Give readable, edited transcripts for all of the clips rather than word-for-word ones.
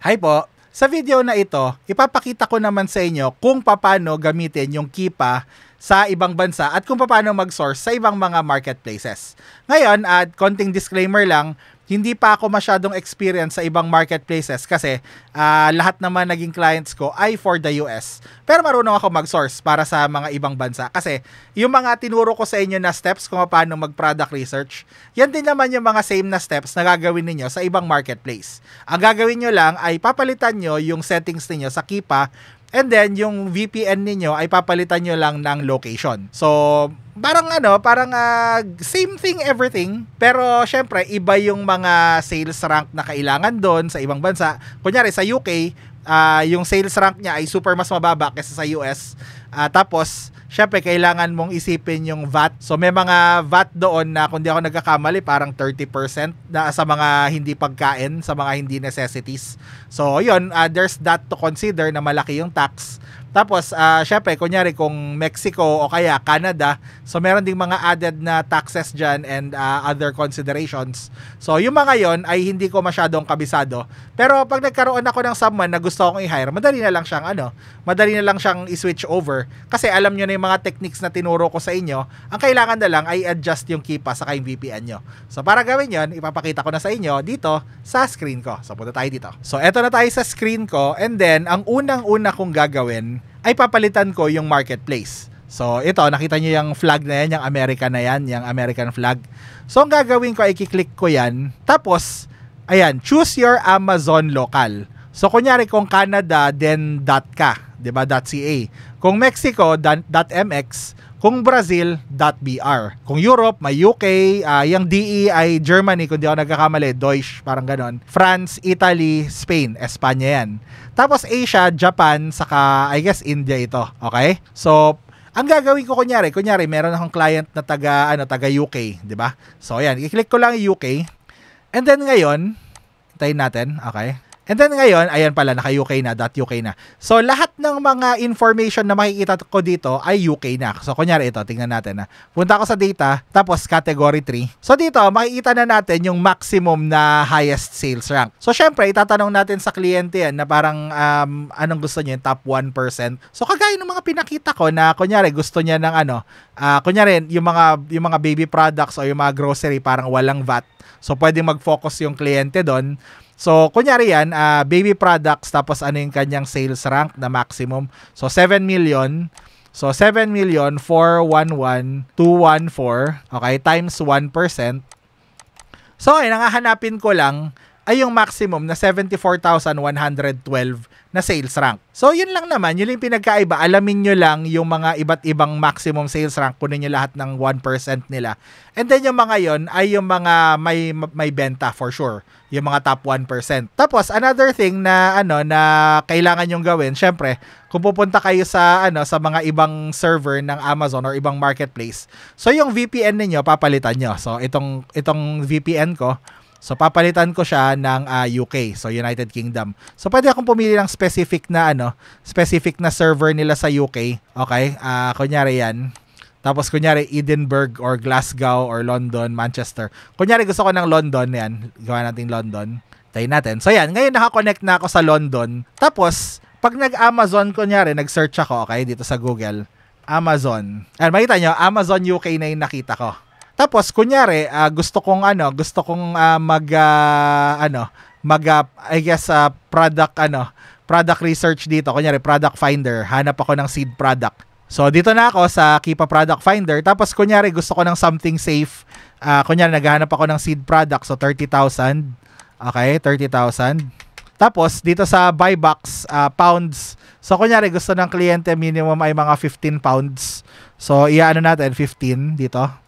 Hi po! Sa video na ito, ipapakita ko naman sa inyo kung paano gamitin yung Keepa sa ibang bansa at kung paano mag-source sa ibang mga marketplaces. Ngayon, at konting disclaimer lang, hindi pa ako masyadong experience sa ibang marketplaces kasi lahat naman naging clients ko ay for the US. Pero marunong ako mag-source para sa mga ibang bansa kasi yung mga tinuro ko sa inyo na steps kung paano mag-product research, yan din naman yung mga same na steps na gagawin ninyo sa ibang marketplace. Ang gagawin nyo lang ay papalitan nyo yung settings ninyo sa Keepa. And then, yung VPN ninyo ay papalitan nyo lang ng location. So, parang same thing, everything. Pero, syempre, iba yung mga sales rank na kailangan doon sa ibang bansa. Kunyari, sa UK, yung sales rank niya ay super mas mababa kaysa sa US. Tapos, syempre, kailangan mong isipin yung VAT. So, may mga VAT doon na, kung di ako nagkakamali, parang 30% na sa mga hindi pagkain, sa mga hindi necessities. So, yun, there's that to consider na malaki yung tax. Tapos, syempre, kunyari kung Mexico o kaya Canada, so meron ding mga added na taxes dyan and other considerations. So, yung mga yon ay hindi ko masyadong kabisado. Pero pag nagkaroon ako ng someone na gusto akong i-hire, madali na lang siyang i-switch over. Kasi alam nyo na yung mga techniques na tinuro ko sa inyo, ang kailangan na lang ay adjust yung Keepa sa yung VPN nyo. So, para gawin yon, ipapakita ko na sa inyo dito sa screen ko. So, punta tayo dito. So, eto na tayo sa screen ko and then, ang unang-una kong gagawin ay papalitan ko yung marketplace. So, ito, nakita nyo yung flag na yan, yung American na yan, yung American flag. So, ang gagawin ko ay i-click ko yan. Tapos, ayan, choose your Amazon local. So, kunyari kung Canada, then .ca, diba, .ca. Kung Mexico, .mx. Kung Brazil, .br. Kung Europe, may UK. Yung DE ay Germany, kung di ako nagkakamali, Deutsch, parang ganon. France, Italy, Spain, Espanya yan. Tapos Asia, Japan, saka I guess India ito. Okay? So, ang gagawin ko kunyari meron akong client na taga UK, 'di ba? So, ayan, i-click ko lang yung UK. And then ngayon, tayin natin, okay? And then ngayon, ayan pala, naka-UK na, .uk na. So, lahat ng mga information na makikita ko dito ay UK na. So, kunyari ito, tingnan natin. Punta ako sa data, tapos category 3. So, dito, makikita na natin yung maximum na highest sales rank. So, syempre, itatanong natin sa kliyente yan na parang anong gusto niya, yung top 1%. So, kagaya ng mga pinakita ko na, kunyari, gusto niya ng kunyari, yung mga baby products o yung mga grocery, parang walang VAT. So, pwede mag-focus yung kliyente doon. So, kunyari yan, baby products, tapos ano yung kanyang sales rank na maximum. So, 7 million. So, 7,411,214, okay, times 1%. So, ay, nangahanapin ko lang ay yung maximum na 74,112 na sales rank. So, yun lang naman. Yun yung pinagkaiba. Alamin nyo lang yung mga iba't ibang maximum sales rank. Kunin nyo lahat ng 1% nila. And then, yung mga yon ay yung mga may benta for sure. Yung mga top 1%. Tapos, another thing na, na kailangan nyong gawin, syempre, kung pupunta kayo sa, sa mga ibang server ng Amazon or ibang marketplace, so, yung VPN ninyo, papalitan nyo. So, itong VPN ko, so, papalitan ko siya ng UK, so United Kingdom. So, pwede akong pumili ng specific na server nila sa UK. Okay? Kunyari yan. Tapos, kunyari, Edinburgh or Glasgow or London, Manchester. Kunyari, gusto ko ng London, yan. Gawa natin London. Tayo natin. So, yan. Ngayon, nakakonect na ako sa London. Tapos, pag nag-Amazon, kunyari, nag-search ako, okay, dito sa Google. Amazon. Ayan, makita nyo, Amazon UK na yung nakita ko. Tapos kunyari gusto kong product research dito, kunyari product finder, hanap ako ng seed product. So dito na ako sa Keepa product finder, tapos kunyari gusto ko ng something safe. Kunyari naghahanap ako ng seed product, so 30,000. Okay, 30,000. Tapos dito sa buy box, pounds. So kunyari gusto ng kliyente minimum ay mga 15 pounds. So iaano natin 15 dito.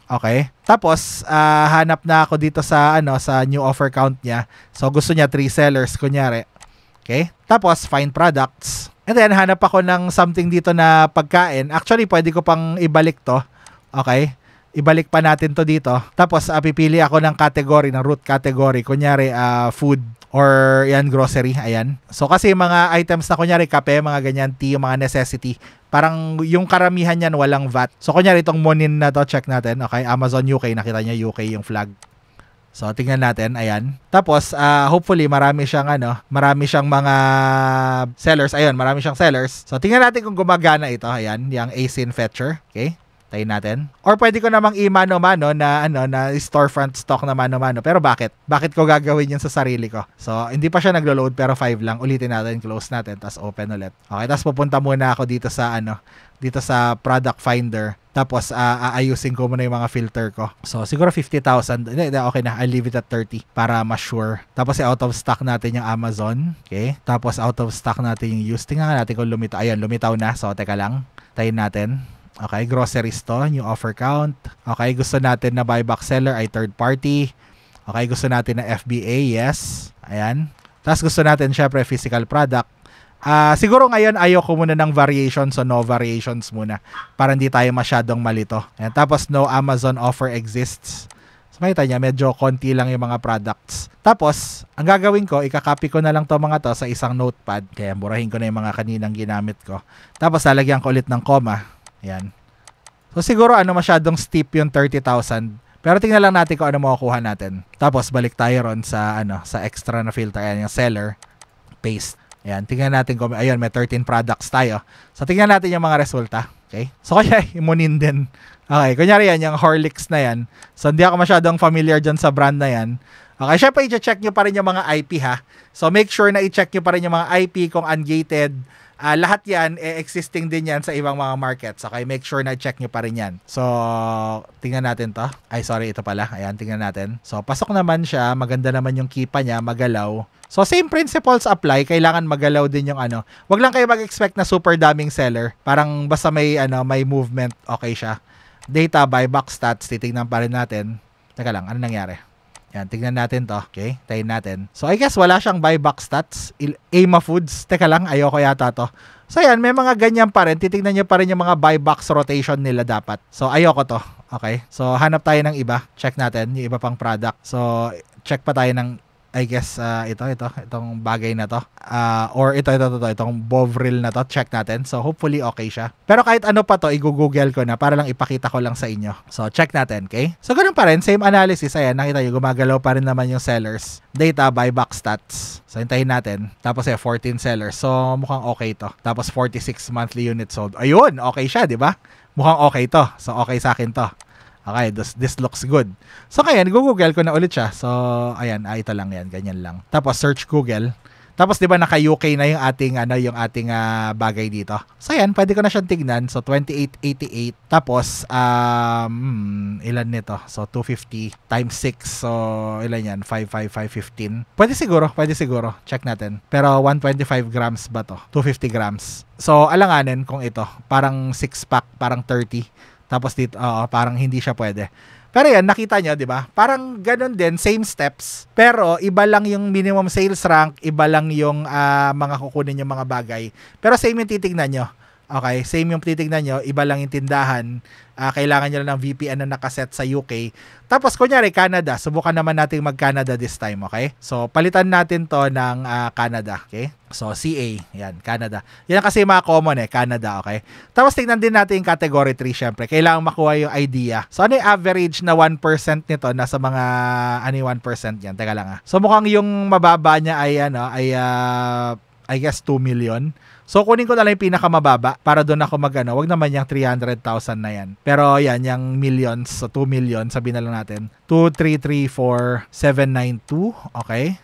Okay. Tapos, hanap na ako dito sa new offer count niya. So, gusto niya 3 sellers, kunyari. Okay. Tapos, find products. And then, hanap ako ng something dito na pagkain. Actually, pwede ko pang ibalik to. Okay. Ibalik pa natin to dito. Tapos, pipili ako ng category, ng root category. Kunyari, food or yan, grocery. Ayan. So, kasi mga items na kunyari, kape, mga ganyan, tea, mga necessity. Parang yung karamihan yan walang VAT. So, kunyari itong Monin na to, check natin. Okay, Amazon UK, nakita niya UK yung flag. So, tingnan natin. Ayan. Tapos, hopefully, marami siyang mga sellers. Ayun, marami siyang sellers. So, tingnan natin kung gumagana ito. Ayan, yung ASIN fetcher. Okay? Tayin natin. Or pwede ko namang i-mano-mano na storefront stock na mano-mano. Pero bakit? Bakit ko gagawin yun sa sarili ko? So, hindi pa siya naglo-load pero 5 lang. Ulitin natin, close natin, tapos open ulit. Okay, tapos pupunta muna ako dito sa product finder. Tapos, aayusin ko muna yung mga filter ko. So, siguro 50,000. Okay na. I'll leave it at 30 para mas sure. Tapos, out of stock natin yung Amazon. Okay? Tapos, out of stock natin yung used. Tingnan natin kung lumitaw. Ayan, lumitaw na. So, teka lang. Tayin natin. Okay, groceries to. New offer count. Okay, gusto natin na buyback seller ay third party. Okay, gusto natin na FBA. Yes. Ayan. Tapos, gusto natin, syempre, physical product. Siguro ngayon ayoko muna ng variations, so no variations muna para hindi tayo masyadong malito. Ayan, tapos no Amazon offer exists. So makita niya, medyo konti lang yung mga products. Tapos, ang gagawin ko, ikakopy ko na lang to mga to sa isang notepad. Kaya burahin ko na yung mga kaninang ginamit ko. Tapos lalagyan ko ulit ng comma. Ayan. So siguro masyadong steep yung 30,000. Pero tingnan lang natin kung ano makukuha natin. Tapos balik tayo ron sa extra na filter. Ayan, yung seller. Paste. Ayan, tingnan natin kung, ayun, may 13 products tayo. So, tingnan natin yung mga resulta. Okay? So, kaya, imunin din. Okay, kunyari yan, yung Horlicks na yan. So, hindi ako masyadong familiar dyan sa brand na yan. Okay, syempre, i-check nyo pa rin yung mga IP, ha? So, make sure na i-check nyo pa rin yung mga IP kung ungated. Lahat yan, existing din yan sa ibang mga markets. Okay, make sure na i-check nyo pa rin yan. So, tingnan natin to. Ay, sorry, ito pala. Ayan, tingnan natin. So, pasok naman siya. Maganda naman yung kipa niya, magalaw. So, same principles apply. Kailangan magalaw din yung Wag lang kayo mag-expect na super daming seller. Parang basta may movement, okay siya. Data, buyback stats, titignan pa rin natin. Teka lang, ano nangyari? Yan, tignan natin to. Okay, tayin natin. So, I guess wala siyang buyback stats. Ama Foods. Teka lang, ayoko yata to. So, yan, may mga ganyan pa rin. Titignan nyo pa rin yung mga buybacks rotation nila dapat. So, ayoko to. Okay, so hanap tayo ng iba. Check natin yung iba pang product. So, check pa tayo ng I guess itong bagay na to. Or itong Bovril na to. Check natin. So, hopefully okay siya. Pero kahit ano pa to, i-google ko na para lang ipakita ko lang sa inyo. So, check natin, okay? So, ganun pa rin. Same analysis. Ayan, nakita nyo, gumagalaw pa rin naman yung sellers. Data, buyback stats. So, hintayin natin. Tapos, 14 sellers. So, mukhang okay to. Tapos, 46 monthly units sold. Ayun, okay siya, di ba? Mukhang okay to. So, okay sa akin to. Okay, this looks good. So, ngayon, Google ko na ulit siya. So, ayan, ito lang yan, ganyan lang. Tapos, search Google. Tapos, di ba, naka-UK na yung ating bagay dito. So, ayan, pwede ko na siyang tignan. So, 2888. Tapos, ilan nito? So, 250 times 6. So, ilan yan? 55515. Pwede siguro. Check natin. Pero, 125 grams ba to? 250 grams. So, alanganin kung ito. Parang 6-pack, parang 30. Tapos dito, parang hindi siya pwede. Pero yan, nakita nyo, di ba? Parang ganun din, same steps. Pero iba lang yung minimum sales rank, iba lang yung mga kukunin yung mga bagay. Pero same yung titignan nyo. Okay, same yung titignan nyo, iba lang yung tindahan. Kailangan nyo lang ng VPN na nakaset sa UK. Tapos, kunyari, Canada. Subukan naman natin mag-Canada this time, okay? So, palitan natin to ng Canada, okay? So, CA, yan, Canada. Yan kasi mga common Canada, okay? Tapos, tingnan din natin yung category 3, syempre. Kailangan makuha yung idea. So, ano yung average na 1% nito? Nasa mga, 1% yan? Teka lang So, mukhang yung mababa niya ay, I guess 2 million. So, kunin ko na lang yung pinakamababa para doon ako wag naman yung 300,000 na yan. Pero, yan, yung millions, so 2 million, sabihin na lang natin. 2334792, okay?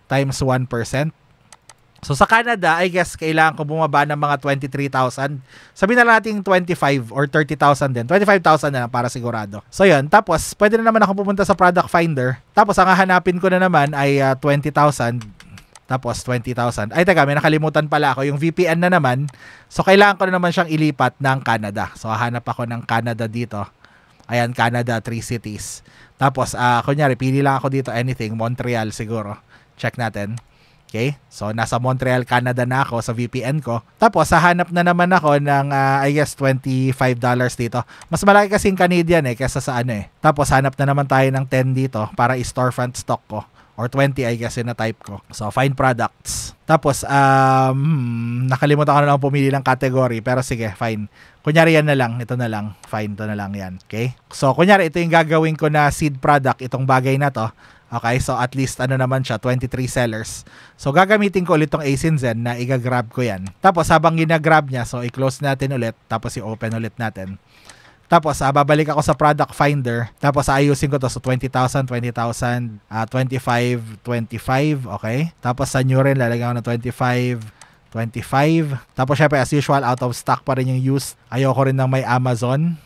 Times 1%. So, sa Canada, I guess, kailangan ko bumaba ng mga 23,000. Sabihin na lang natin 25 or 30,000 din. 25,000 na lang para sigurado. So, yun. Tapos, pwede na naman ako pumunta sa product finder. Tapos, ang hahanapin ko na naman ay 20,000. Tapos 20,000. Ay, teka, may nakalimutan pala ako. Yung VPN na naman. So, kailangan ko na naman siyang ilipat ng Canada. So, hahanap ako ng Canada dito. Ayan, Canada, 3 cities. Tapos, kunyari, pili lang ako dito anything. Montreal siguro. Check natin. Okay? So, nasa Montreal, Canada na ako sa VPN ko. Tapos, hahanap na naman ako ng, I guess, $25 dito. Mas malaki kasing Canadian kesa sa Tapos, hanap na naman tayo ng 10 dito para i-storefront stock ko. or 20 I guess na type ko. So find products. Tapos nakalimutan ko na lang pumili ng category, pero sige, fine. Kunyari yan na lang, ito na lang, fine, ito na lang yan. Okay? So kunyari ito yung gagawin ko na seed product, itong bagay na to. Okay, so at least ano naman siya, 23 sellers. So gagamitin ko ulit tong Asinzen na i-grab ko yan. Tapos habang gina-grab niya, so i-close natin ulit, tapos i-open ulit natin. Tapos babalik ako sa product finder, tapos ayusin ko to, so 20,000, 20,000, 25, 25, okay? Tapos sa new rin, lalagyan ko ng 25, 25. Tapos syempre as usual, out of stock pa rin yung used. Ayoko rin ng may Amazon.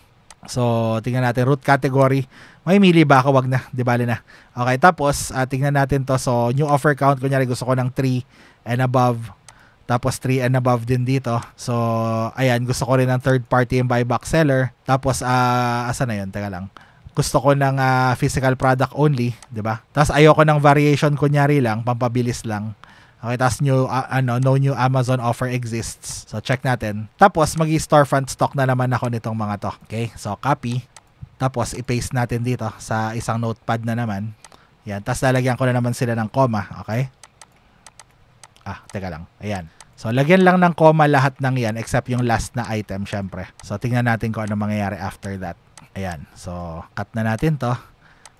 So tingnan natin, root category. May mili ba ako? Wag na, di bali na. Okay, tapos tingnan natin to. So new offer count, kunyari gusto ko ng 3 and above. Tapos 3 and above din dito. So ayan, gusto ko rin ng third party and buyback seller. Tapos asa na yun? Teka lang. Gusto ko ng physical product only, di ba? Tapos ayoko ng variation, kunyari lang, pampabilis lang. Okay, tapos no new Amazon offer exists. So check natin. Tapos storefront stock na naman ako nitong mga to. Okay, so copy. Tapos i-paste natin dito sa isang notepad na naman. Yan, tapos lalagyan ko na naman sila ng comma. Okay? Teka lang. Ayan. So lagyan lang ng comma lahat ng yan except yung last na item, syempre. So tingnan natin kung ano mangyayari after that. Ayan. So cut na natin to.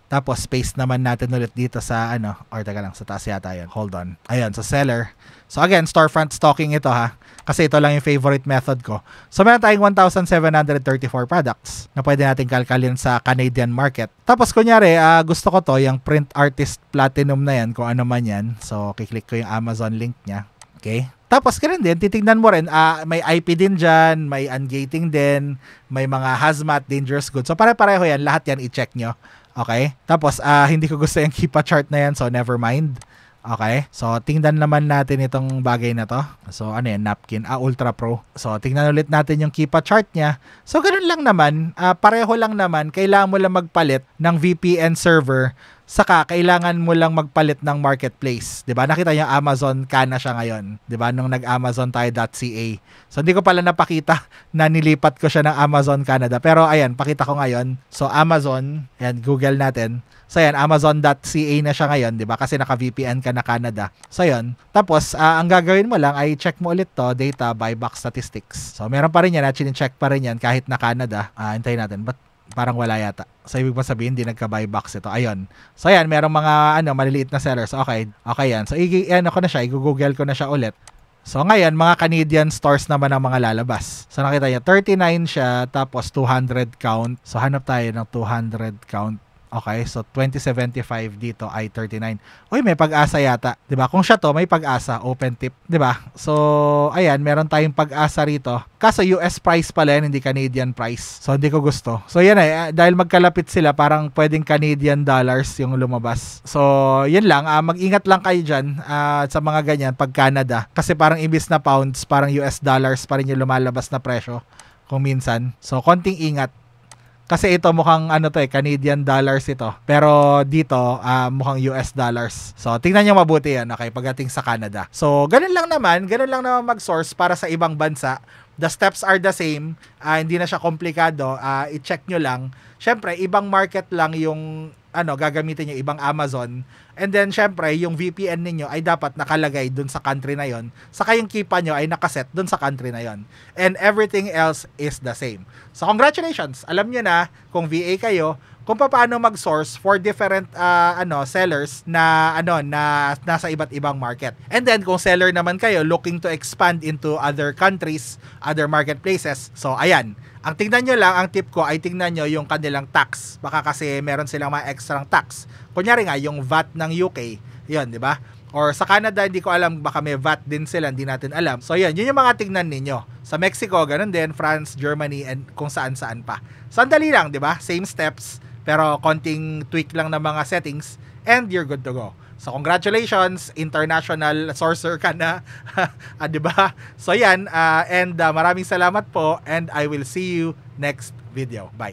Tapos paste naman natin ulit dito sa or teka lang, sa taas yata yun. Hold on. Ayan, so seller. So again, storefront stocking ito ha. Kasi ito lang yung favorite method ko. So meron tayong 1,734 products na pwede natin kalkalin sa Canadian market. Tapos kunyari, gusto ko to, yung Print Artist Platinum na yan, kung ano man yan. So kiklik ko yung Amazon link niya. Okay? Tapos ganun din, titignan mo rin, may IP din dyan, may ungating din, may mga hazmat, dangerous goods. So pare-pareho yan, lahat yan i-check nyo. Okay? Tapos, hindi ko gusto yung Keepa chart na yan, so never mind. Okay? So, tingnan naman natin itong bagay na to. So, ano yan? Napkin. Ultra Pro. So, tingnan ulit natin yung Keepa chart niya. So, ganun lang naman. Pareho lang naman. Kailangan mo lang magpalit ng VPN server. Saka, kailangan mo lang magpalit ng marketplace. 'Di ba? Nakita niyo Amazon Kana siya ngayon. 'Di ba? Nung nag-Amazon tayo.ca. So, hindi ko pala napakita na nilipat ko siya ng Amazon Canada. Pero, ayan, pakita ko ngayon. So, Amazon. Ayan, Google natin. So, ayan, Amazon.ca na siya ngayon. 'Di ba? Kasi naka-VPN ka na Canada. So, ayan. Tapos, ang gagawin mo lang ay check mo ulit to, data, buyback statistics. So, meron pa rin yan. Check pa rin yan kahit na Canada. Hintayin natin. But, parang wala yata. So, ibig sabihin, hindi nagka-buybacks ito. Ayun. So, ayan, merong mga, maliliit na sellers. Okay. Okay yan. So, ko na siya. I-google ko na siya ulit. So, ngayon, mga Canadian stores naman ang mga lalabas. So, nakita niya, 39 siya, tapos 200 count. So, hanap tayo ng 200 count. Okay, so 2075 dito ay 39. Uy, may pag-asa yata. 'Di ba? Kung siya to, may pag-asa, open tip, 'di ba? So, ayan, meron tayong pag-asa rito. Kaso US price pala yan, hindi Canadian price. So, hindi ko gusto. So, yan dahil magkalapit sila, parang pwedeng Canadian dollars yung lumabas. So, yan lang. Mag-ingat lang kayo dyan sa mga ganyan pag Canada. Kasi parang ibis na pounds, parang US dollars pa rin yung lumalabas na presyo kung minsan. So, konting ingat. Kasi ito mukhang Canadian dollars ito. Pero dito, mukhang US dollars. So, tingnan nyo mabuti yan, okay, pagdating sa Canada. So, ganun lang naman mag-source para sa ibang bansa. The steps are the same. Hindi na siya komplikado. I-check nyo lang. Syempre, ibang market lang yung gagamitin nyo, ibang Amazon. And then, syempre, yung VPN ninyo ay dapat nakalagay dun sa country na yon. Saka yung Keepa nyo ay nakaset dun sa country na yon. And everything else is the same. So, congratulations! Alam nyo na, kung VA kayo, kung paano mag-source for different sellers na nasa iba't ibang market. And then kung seller naman kayo looking to expand into other countries, other marketplaces. So ayan, ang tingnan nyo lang, ang tip ko ay tingnan nyo yung kanilang tax. Baka kasi meron silang mga extra tax. Kunyari nga yung VAT ng UK, 'yon, di ba? Or sa Canada, hindi ko alam, baka may VAT din sila, hindi natin alam. So yun yung mga tingnan ninyo. Sa Mexico, ganun din, France, Germany, and kung saan-saan pa. Sandali lang, di ba? Same steps, pero konting tweak lang ng mga settings, and you're good to go. So congratulations, international sourcer ka na, di ba? So yan, and maraming salamat po, and I will see you next video. Bye.